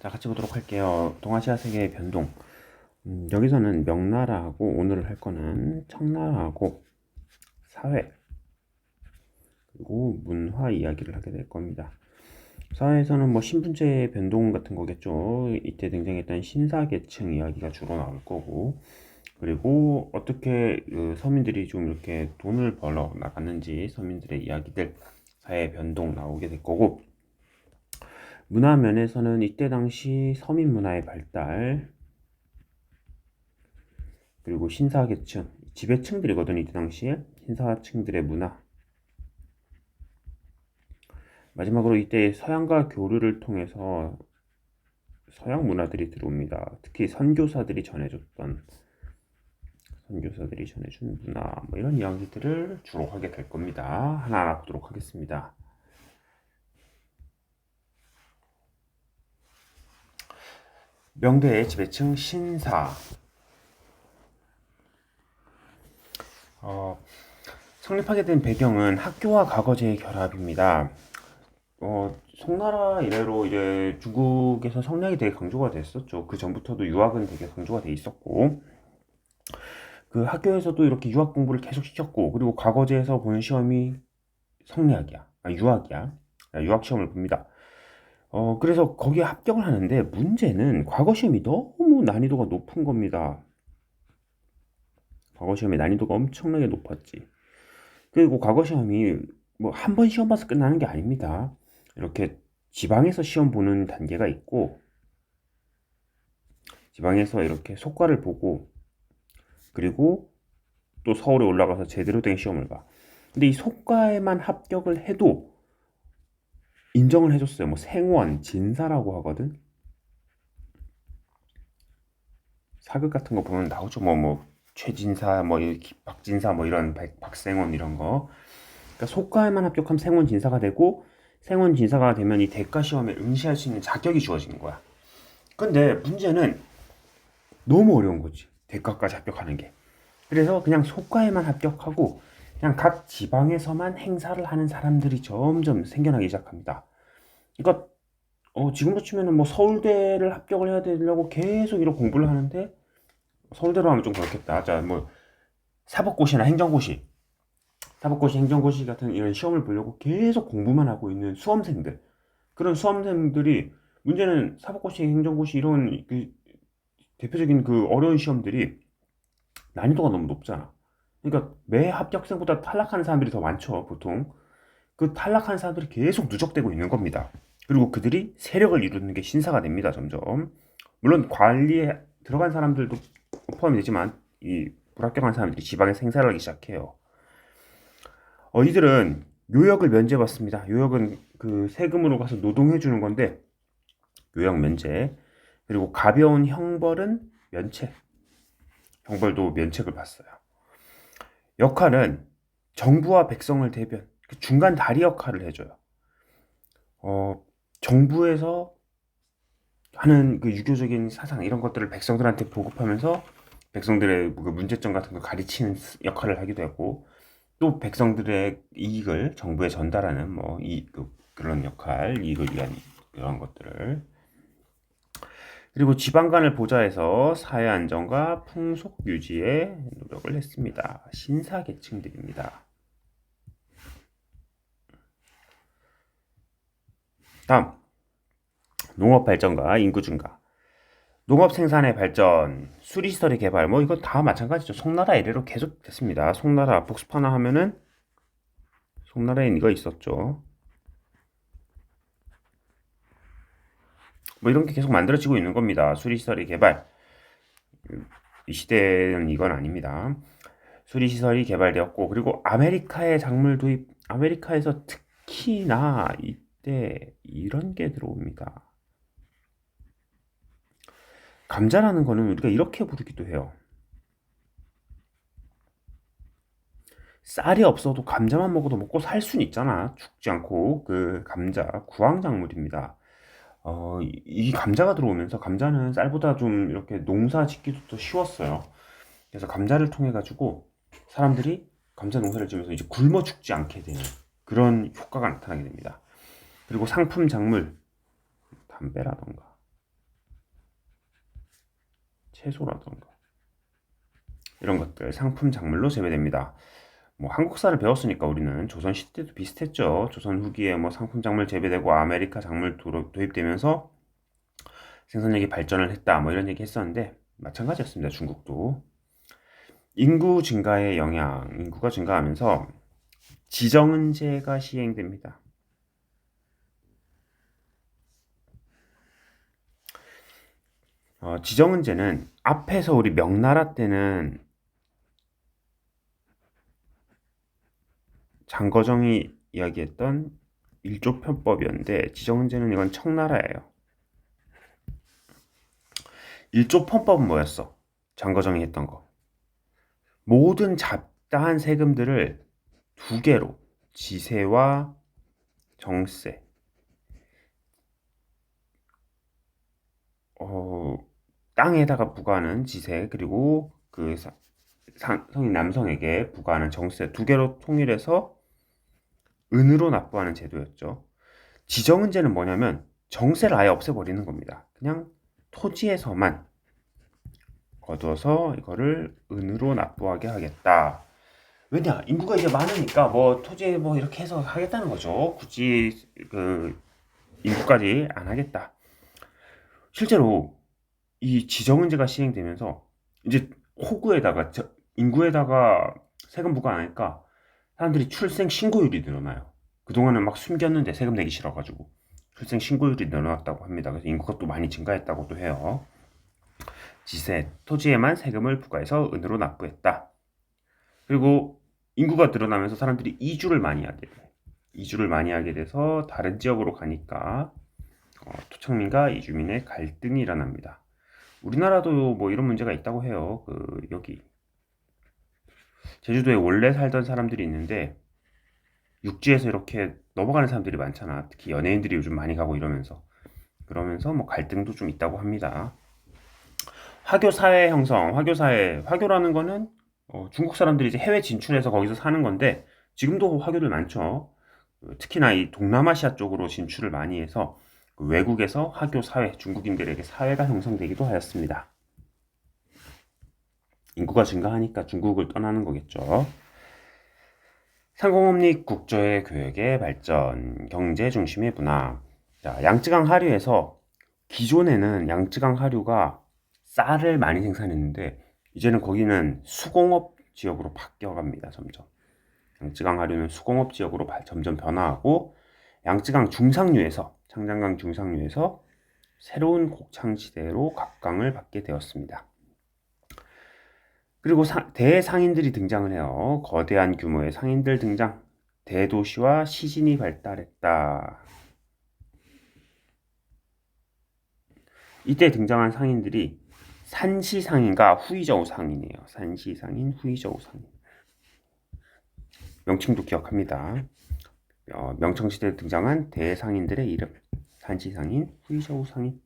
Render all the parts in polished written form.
자, 같이 보도록 할게요. 동아시아 세계의 변동. 여기서는 명나라하고 오늘 할 거는 청나라하고 사회 그리고 문화 이야기를 하게 될 겁니다. 사회에서는 뭐 신분제의 변동 같은 거겠죠. 이때 등장했던 신사계층 이야기가 주로 나올 거고, 그리고 어떻게 서민들이 좀 이렇게 돈을 벌어 나갔는지 서민들의 이야기들, 사회 변동 나오게 될 거고, 문화 면에서는 이때 당시 서민 문화의 발달, 그리고 신사계층, 지배층들이거든. 이때 당시에 신사층들의 문화. 마지막으로 이때 서양과 교류를 통해서 서양 문화들이 들어옵니다. 특히 선교사들이 전해준 문화, 뭐 이런 이야기들을 주로 하게 될 겁니다. 하나하나 보도록 하겠습니다. 명대의 지배층 신사. 성립하게 된 배경은 학교와 과거제의 결합입니다. 송나라 이래로 이제 중국에서 성리학이 되게 강조가 됐었죠. 그 전부터도 유학은 되게 강조가 돼 있었고, 그 학교에서도 이렇게 유학 공부를 계속 시켰고, 그리고 과거제에서 보는 시험이 성리학이야. 유학이야. 유학 시험을 봅니다. 그래서 거기에 합격을 하는데 문제는 과거 시험이 너무 난이도가 높은 겁니다. 과거 시험의 난이도가 엄청나게 높았지. 그리고 과거 시험이 뭐 한 번 시험 봐서 끝나는 게 아닙니다. 이렇게 지방에서 시험 보는 단계가 있고, 지방에서 이렇게 속과를 보고, 그리고 또 서울에 올라가서 제대로 된 시험을 봐. 근데 이 속과에만 합격을 해도 인정을 해줬어요. 뭐 생원, 진사라고 하거든. 사극 같은 거 보면 나오죠. 뭐 최진사, 뭐 박진사, 뭐 이런 박생원 이런 거. 그러니까 속과에만 합격하면 생원 진사가 되고, 생원 진사가 되면 이 대과 시험에 응시할 수 있는 자격이 주어지는 거야. 근데 문제는 너무 어려운 거지. 대과까지 합격하는 게. 그래서 그냥 속과에만 합격하고 그냥 각 지방에서만 행사를 하는 사람들이 점점 생겨나기 시작합니다. 그러니까 지금으로 치면은 뭐 서울대를 합격을 해야 되려고 계속 이렇게 공부를 하는데, 서울대로 하면 좀 그렇겠다. 자, 뭐 사법고시나 사법고시, 행정고시 같은 이런 시험을 보려고 계속 공부만 하고 있는 수험생들. 그런 수험생들이, 문제는 사법고시, 행정고시 이런 그 대표적인 그 어려운 시험들이 난이도가 너무 높잖아. 그러니까 매 합격생보다 탈락하는 사람들이 더 많죠, 보통. 그 탈락하는 사람들이 계속 누적되고 있는 겁니다. 그리고 그들이 세력을 이루는 게 신사가 됩니다, 점점. 물론 관리에 들어간 사람들도 포함이 되지만 이 불합격한 사람들이 지방에 생사를 하기 시작해요. 이들은 요역을 면제받습니다. 요역은 그 세금으로 가서 노동해 주는 건데, 요역 면제. 그리고 가벼운 형벌은 면책. 형벌도 면책을 받어요. 역할은 정부와 백성을 대변, 그 중간 다리 역할을 해줘요. 정부에서 하는 그 유교적인 사상 이런 것들을 백성들한테 보급하면서 백성들의 그 문제점 같은 걸 가르치는 역할을 하기도 했고, 또 백성들의 이익을 정부에 전달하는 그런 역할, 이익을 위한 그런 것들을. 그리고 지방간을 보좌해서 사회 안정과 풍속 유지에 노력을 했습니다. 신사계층들입니다. 다음, 농업 발전과 인구 증가. 농업 생산의 발전, 수리시설의 개발, 뭐 이거 다 마찬가지죠. 송나라 이래로 계속 됐습니다. 송나라 복습 하나 하면은 송나라엔 이거 있었죠. 뭐 이런 게 계속 만들어지고 있는 겁니다. 수리시설의 개발. 이 시대는 이건 아닙니다. 수리시설이 개발되었고, 그리고 아메리카의 작물 도입, 아메리카에서 특히나 이때 이런 게 들어옵니다. 감자라는 거는 우리가 이렇게 부르기도 해요. 쌀이 없어도 감자만 먹어도 먹고 살 수는 있잖아. 죽지 않고. 그 감자, 구황작물입니다. 이 감자가 들어오면서, 감자는 쌀보다 좀 이렇게 농사 짓기도 더 쉬웠어요. 그래서 감자를 통해 가지고 사람들이 감자 농사를 지면서 이제 굶어 죽지 않게 되는 그런 효과가 나타나게 됩니다. 그리고 상품 작물, 담배라던가 채소라던가 이런 것들 상품 작물로 재배됩니다. 뭐 한국사를 배웠으니까 우리는 조선 시대 때도 비슷했죠. 조선 후기에 뭐 상품 작물 재배되고 아메리카 작물 도입되면서 생산력이 발전을 했다. 뭐 이런 얘기 했었는데 마찬가지였습니다. 중국도. 인구 증가의 영향, 인구가 증가하면서 지정은제가 시행됩니다. 지정은제는 앞에서 우리 명나라 때는 장거정이 이야기했던 일조편법이었는데 지정은제는 이건 청나라예요. 일조편법은 뭐였어? 장거정이 했던 거. 모든 잡다한 세금들을 두 개로 지세와 정세 땅에다가 부과하는 지세 그리고 그 성인 남성에게 부과하는 정세 두 개로 통일해서 은으로 납부하는 제도였죠. 지정은제는 뭐냐면 정세를 아예 없애버리는 겁니다. 그냥 토지에서만 거두어서 이거를 은으로 납부하게 하겠다. 왜냐? 인구가 이제 많으니까 뭐 토지에 뭐 이렇게 해서 하겠다는 거죠. 굳이 그 인구까지 안 하겠다. 실제로 이 지정은제가 시행되면서 이제 호구에다가 인구에다가 세금 부과 안 하니까 사람들이 출생 신고율이 늘어나요. 그동안은 막 숨겼는데 세금 내기 싫어가지고 출생 신고율이 늘어났다고 합니다. 그래서 인구가 또 많이 증가했다고도 해요. 지세, 토지에만 세금을 부과해서 은으로 납부했다. 그리고 인구가 늘어나면서 사람들이 이주를 많이 하게 돼. 이주를 많이 하게 돼서 다른 지역으로 가니까 토착민과 이주민의 갈등이 일어납니다. 우리나라도 뭐 이런 문제가 있다고 해요. 여기 제주도에 원래 살던 사람들이 있는데 육지에서 이렇게 넘어가는 사람들이 많잖아. 특히 연예인들이 요즘 많이 가고 이러면서 그러면서 뭐 갈등도 좀 있다고 합니다. 화교 사회 형성, 화교라는 거는 중국 사람들이 이제 해외 진출해서 거기서 사는 건데 지금도 화교들 많죠. 특히나 이 동남아시아 쪽으로 진출을 많이 해서 외국에서 화교 사회, 중국인들에게 사회가 형성되기도 하였습니다. 인구가 증가하니까 중국을 떠나는 거겠죠. 상공업리 국조의 교역의 발전, 경제 중심의 문화. 자, 양쯔강 하류에서 기존에는 양쯔강 하류가 쌀을 많이 생산했는데 이제는 거기는 수공업 지역으로 바뀌어갑니다. 점점. 양쯔강 하류는 수공업 지역으로 점점 변화하고 양쯔강 중상류에서 창장강 중상류에서 새로운 곡창지대로 각광을 받게 되었습니다. 그리고 대상인들이 등장을 해요. 거대한 규모의 상인들 등장. 대도시와 시진이 발달했다. 이때 등장한 상인들이 산시상인과 후이저우 상인이에요. 산시상인, 후이저우 상인. 명칭도 기억합니다. 명청시대에 등장한 대상인들의 이름. 산시상인, 후이저우 상인.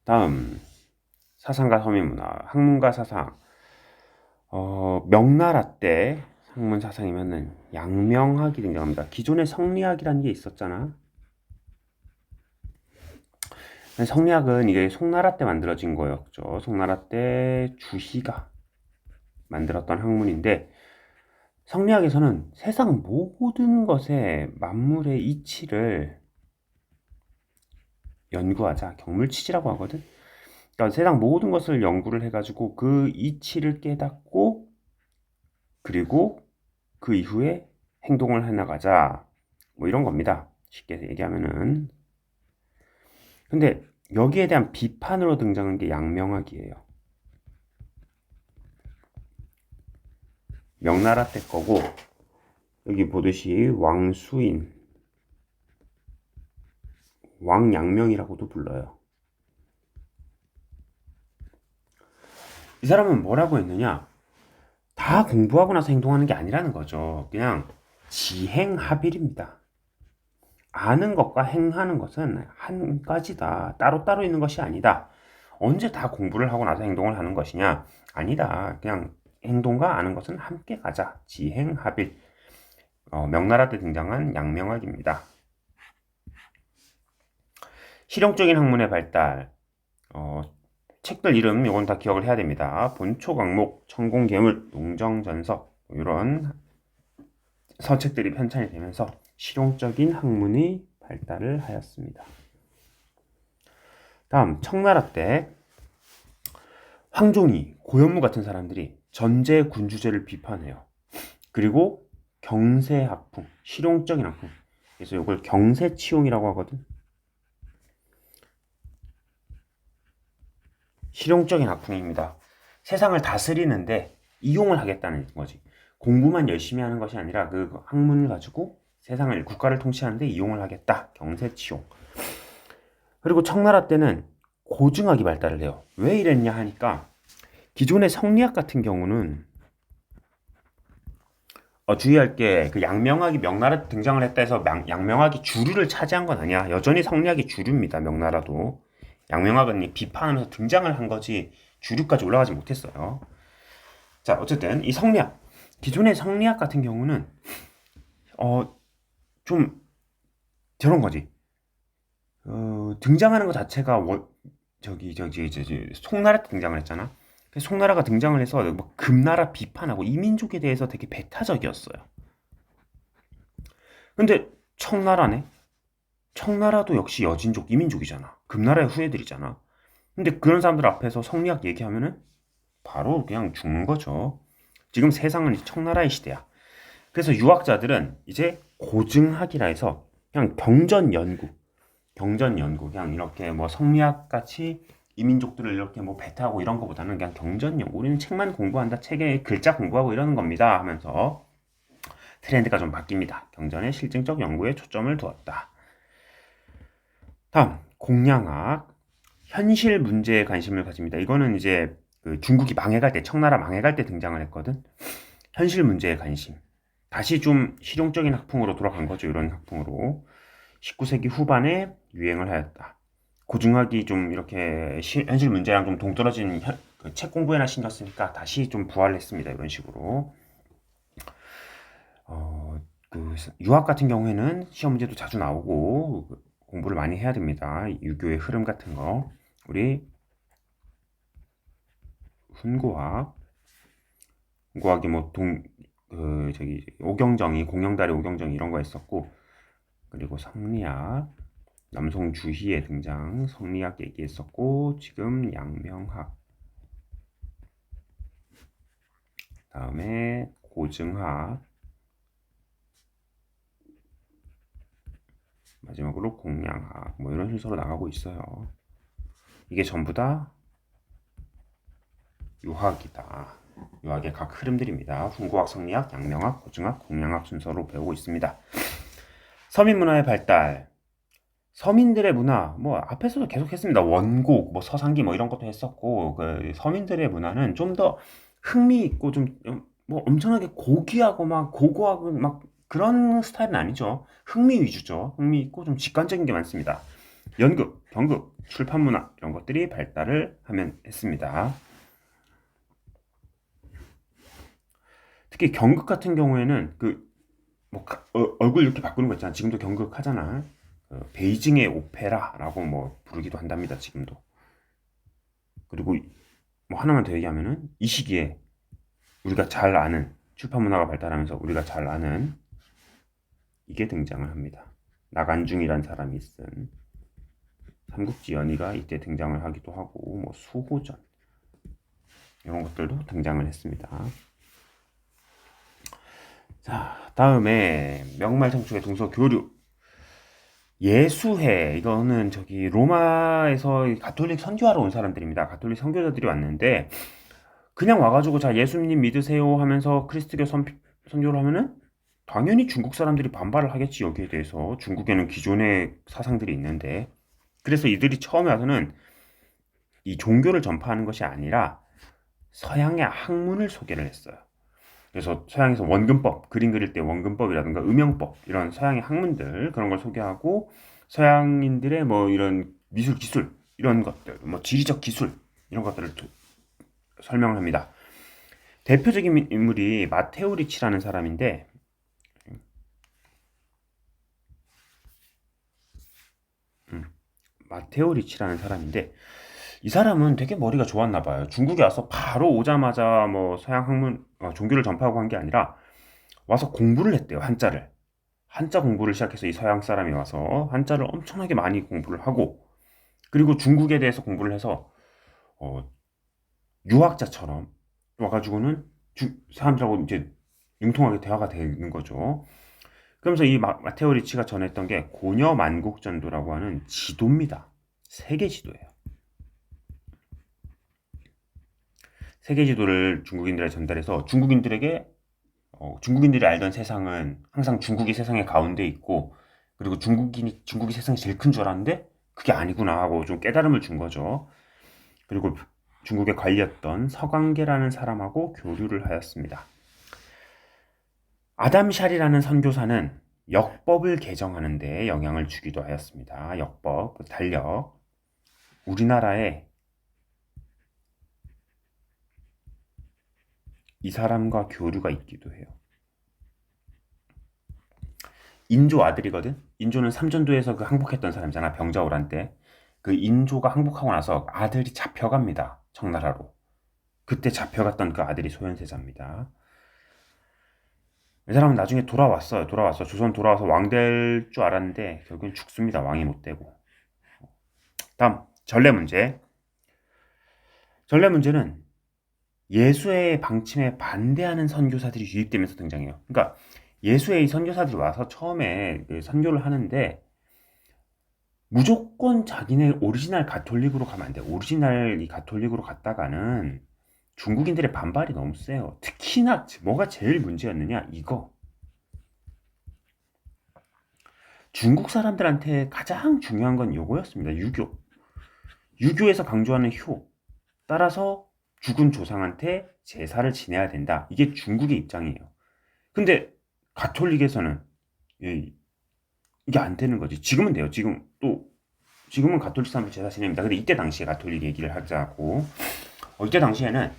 다음 사상과 서민문화, 학문과 사상. 명나라 때 학문 사상이면은 양명학이 등장합니다. 기존에 성리학이라는 게 있었잖아. 성리학은 이게 송나라 때 만들어진 거였죠. 송나라 때 주희가 만들었던 학문인데 성리학에서는 세상 모든 것의 만물의 이치를 연구하자. 경물치지라고 하거든. 그러니까 세상 모든 것을 연구를 해가지고 그 이치를 깨닫고 그리고 그 이후에 행동을 해나가자. 뭐 이런 겁니다. 쉽게 얘기하면은. 근데 여기에 대한 비판으로 등장한 게 양명학이에요. 명나라 때 거고 여기 보듯이 왕수인, 왕양명이라고도 불러요. 이 사람은 뭐라고 했느냐? 다 공부하고 나서 행동하는 게 아니라는 거죠. 그냥 지행합일입니다. 아는 것과 행하는 것은 한 가지다. 따로따로 있는 것이 아니다. 언제 다 공부를 하고 나서 행동을 하는 것이냐? 아니다. 그냥 행동과 아는 것은 함께 가자. 지행합일. 명나라 때 등장한 양명학입니다. 실용적인 학문의 발달. 책들 이름 이건 다 기억을 해야 됩니다. 본초강목, 천공괴물, 농정전서 이런 서책들이 편찬이 되면서 실용적인 학문이 발달을 하였습니다. 다음 청나라 때 황종이, 고현무 같은 사람들이 전제 군주제를 비판해요. 그리고 경세학풍, 실용적인 학풍. 그래서 이걸 경세치용이라고 하거든. 실용적인 학풍입니다. 세상을 다스리는데 이용을 하겠다는 거지. 공부만 열심히 하는 것이 아니라 그 학문을 가지고 세상을, 국가를 통치하는데 이용을 하겠다. 경세치용. 그리고 청나라 때는 고증학이 발달을 해요. 왜 이랬냐 하니까 기존의 성리학 같은 경우는 주의할 게 그 양명학이 명나라 때 등장을 했다 해서 양명학이 주류를 차지한 건 아니야. 여전히 성리학이 주류입니다. 명나라도. 양명학은 비판하면서 등장을 한 거지 주류까지 올라가지 못했어요. 자, 어쨌든 이 성리학, 기존의 성리학 같은 경우는 좀 저런 거지. 등장하는 것 자체가 저기 송나라 때 등장을 했잖아. 송나라가 등장을 해서 뭐 금나라 비판하고 이민족에 대해서 되게 배타적이었어요. 근데 청나라네. 청나라도 역시 여진족, 이민족이잖아. 금나라의 후예들이잖아. 근데 그런 사람들 앞에서 성리학 얘기하면은 바로 그냥 죽는 거죠. 지금 세상은 청나라의 시대야. 그래서 유학자들은 이제 고증학이라 해서 그냥 경전 연구, 그냥 이렇게 뭐 성리학 같이 이민족들을 이렇게 뭐 배타하고 이런 거보다는 그냥 경전 연구, 우리는 책만 공부한다, 책에 글자 공부하고 이러는 겁니다 하면서 트렌드가 좀 바뀝니다. 경전의 실증적 연구에 초점을 두었다. 다음 공량학, 현실 문제에 관심을 가집니다. 이거는 이제 그 중국이 망해갈 때, 청나라 망해갈 때 등장을 했거든. 현실 문제에 관심. 다시 좀 실용적인 학풍으로 돌아간 거죠. 이런 학풍으로 19세기 후반에 유행을 하였다. 고증학이 좀 이렇게 현실 문제랑 좀 동떨어진 책 공부에나 신경 쓰니까 다시 좀 부활했습니다. 이런 식으로. 그 유학 같은 경우에는 시험 문제도 자주 나오고 공부를 많이 해야 됩니다. 유교의 흐름 같은 거. 우리 훈고학이 뭐 오경정이, 공영달의 오경정이 이런 거 했었고, 그리고 성리학, 남송 주희의 등장, 성리학 얘기했었고, 지금 양명학, 다음에 고증학, 마지막으로 공량학, 뭐 이런 순서로 나가고 있어요. 이게 전부 다 유학이다. 유학의 각 흐름들입니다. 훈고학, 성리학, 양명학, 고증학, 공량학 순서로 배우고 있습니다. 서민문화의 발달. 서민들의 문화, 뭐 앞에서도 계속 했습니다. 원곡, 뭐 서상기 뭐 이런 것도 했었고, 그 서민들의 문화는 좀 더 흥미있고 좀 뭐 엄청나게 고귀하고 막 고고하고 막 그런 스타일은 아니죠. 흥미 위주죠. 흥미있고 좀 직관적인 게 많습니다. 연극, 경극, 출판 문화 이런 것들이 발달을 했습니다. 특히 경극 같은 경우에는 얼굴 이렇게 바꾸는 거 있잖아. 지금도 경극 하잖아. 베이징의 오페라라고 뭐 부르기도 한답니다. 지금도. 그리고 뭐 하나만 더 얘기하면은 이 시기에 우리가 잘 아는 출판 문화가 발달하면서 우리가 잘 아는 이게 등장을 합니다. 나간중이란 사람이 쓴 삼국지 연의가 이때 등장을 하기도 하고, 뭐 수호전 이런 것들도 등장을 했습니다. 자, 다음에 명말청축의 동서교류. 예수회, 이거는 로마에서 가톨릭 선교하러 온 사람들입니다. 가톨릭 선교자들이 왔는데 그냥 와가지고 자 예수님 믿으세요 하면서 크리스트교 선교를 하면은 당연히 중국 사람들이 반발을 하겠지. 여기에 대해서 중국에는 기존의 사상들이 있는데, 그래서 이들이 처음에 와서는 이 종교를 전파하는 것이 아니라 서양의 학문을 소개를 했어요. 그래서 서양에서 원근법, 그림 그릴 때 원근법이라든가 음영법, 이런 서양의 학문들, 그런 걸 소개하고 서양인들의 뭐 이런 미술 기술, 이런 것들, 뭐 지리적 기술, 이런 것들을 설명을 합니다. 대표적인 인물이 마테오 리치라는 사람인데, 마테오 리치라는 사람인데 이 사람은 되게 머리가 좋았나 봐요. 중국에 와서 바로 오자마자 뭐 서양 학문 종교를 전파하고 한 게 아니라 와서 공부를 했대요. 한자를. 한자 공부를 시작해서 이 서양 사람이 와서 한자를 엄청나게 많이 공부를 하고 그리고 중국에 대해서 공부를 해서 어, 유학자처럼 와가지고는 사람들하고 이제 융통하게 대화가 되는 거죠. 그러면서 이 마테오 리치가 전했던 게 고녀 만국전도라고 하는 지도입니다. 세계 지도예요. 세계 지도를 중국인들에 전달해서 중국인들이 알던 세상은 항상 중국이 세상의 가운데 있고 그리고 중국이 세상이 제일 큰 줄 알았는데 그게 아니구나 하고 좀 깨달음을 준 거죠. 그리고 중국의 관리였던 서광계라는 사람하고 교류를 하였습니다. 아담 샬이라는 선교사는 역법을 개정하는 데 영향을 주기도 하였습니다. 역법, 달력. 우리나라에 이 사람과 교류가 있기도 해요. 인조 아들이거든? 인조는 삼전도에서 그 항복했던 사람이잖아. 병자호란 때. 그 인조가 항복하고 나서 아들이 잡혀갑니다. 청나라로. 그때 잡혀갔던 그 아들이 소현세자입니다. 이 사람은 나중에 돌아왔어요. 조선 돌아와서 왕 될 줄 알았는데 결국엔 죽습니다. 왕이 못 되고. 다음 전래 문제. 전래 문제는 예수의 방침에 반대하는 선교사들이 유입되면서 등장해요. 그러니까 예수의 선교사들이 와서 처음에 선교를 하는데 무조건 자기네 오리지널 가톨릭으로 가면 안 돼. 오리지널 이 가톨릭으로 갔다가는 중국인들의 반발이 너무 세요. 특히나 뭐가 제일 문제였느냐? 이거. 중국 사람들한테 가장 중요한 건 요거였습니다. 유교. 유교에서 강조하는 효. 따라서 죽은 조상한테 제사를 지내야 된다. 이게 중국의 입장이에요. 근데 가톨릭에서는 이게 안 되는 거지. 지금은 돼요. 지금은 가톨릭 사람들 제사 지냅니다. 근데 이때 당시에 가톨릭 얘기를 하자고. 이때 당시에는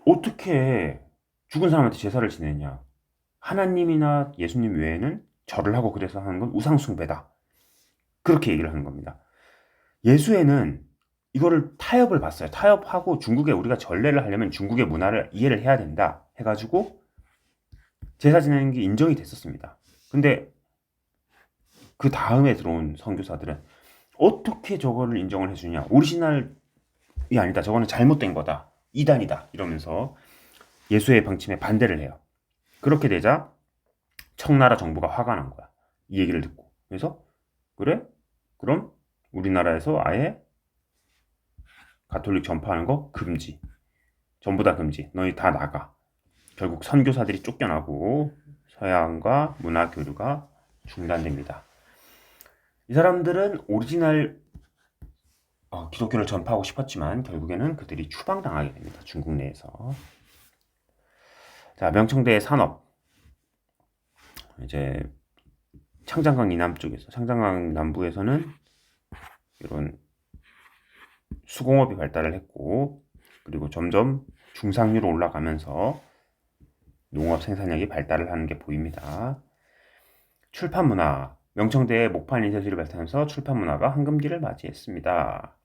어떻게 죽은 사람한테 제사를 지내냐. 하나님이나 예수님 외에는 절을 하고 그래서 하는 건 우상숭배다. 그렇게 얘기를 하는 겁니다. 예수에는 이거를 타협을 봤어요. 타협하고 중국에 우리가 전례를 하려면 중국의 문화를 이해를 해야 된다 해가지고 제사 지내는 게 인정이 됐었습니다. 근데 그 다음에 들어온 선교사들은 어떻게 저거를 인정을 해주냐. 오리지널이 아니다. 저거는 잘못된 거다. 이단이다. 이러면서 예수의 방침에 반대를 해요. 그렇게 되자 청나라 정부가 화가 난 거야. 이 얘기를 듣고. 그래서 그래? 그럼 우리나라에서 아예 가톨릭 전파하는 거 금지. 전부 다 금지. 너희 다 나가. 결국 선교사들이 쫓겨나고 서양과 문화 교류가 중단됩니다. 이 사람들은 오리지널 기독교를 전파하고 싶었지만 결국에는 그들이 추방당하게 됩니다. 중국 내에서. 자, 명청대의 산업. 이제 창장강 이남 쪽에서, 창장강 남부에서는 이런 수공업이 발달을 했고, 그리고 점점 중상류로 올라가면서 농업 생산력이 발달을 하는 게 보입니다. 출판 문화. 명청대의 목판 인쇄술이 발달하면서 출판 문화가 황금기를 맞이했습니다.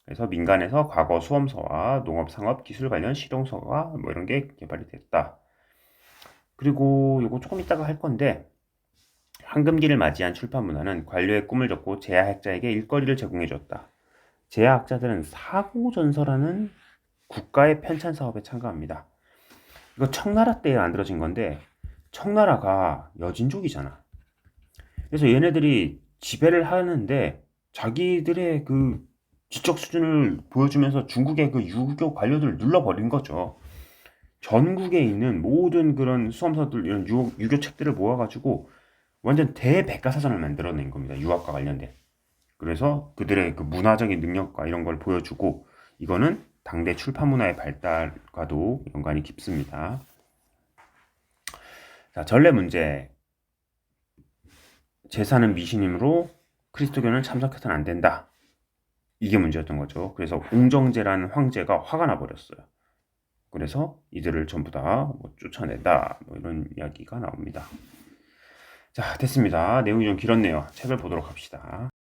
그래서 민간에서 과거 수험서와 농업, 상업, 기술 관련 실용서가 뭐 이런 게 개발이 됐다. 그리고 이거 조금 이따가 할 건데 황금기를 맞이한 출판 문화는 관료의 꿈을 줬고 제야학자에게 일거리를 제공해 줬다. 제야학자들은 사고전서라는 국가의 편찬 사업에 참가합니다. 이거 청나라 때에 만들어진 건데 청나라가 여진족이잖아. 그래서 얘네들이 지배를 하는데 자기들의 그 지적 수준을 보여주면서 중국의 그 유교 관료들을 눌러버린 거죠. 전국에 있는 모든 그런 수험서들, 이런 유교 책들을 모아가지고 완전 대백과사전을 만들어낸 겁니다. 유학과 관련된. 그래서 그들의 그 문화적인 능력과 이런 걸 보여주고 이거는 당대 출판 문화의 발달과도 연관이 깊습니다. 자, 전래 문제. 제사는 미신이므로 그리스도교는 참석해서는 안 된다. 이게 문제였던 거죠. 그래서 옹정제라는 황제가 화가 나버렸어요. 그래서 이들을 전부 다 쫓아낸다. 이런 이야기가 나옵니다. 자, 됐습니다. 내용이 좀 길었네요. 책을 보도록 합시다.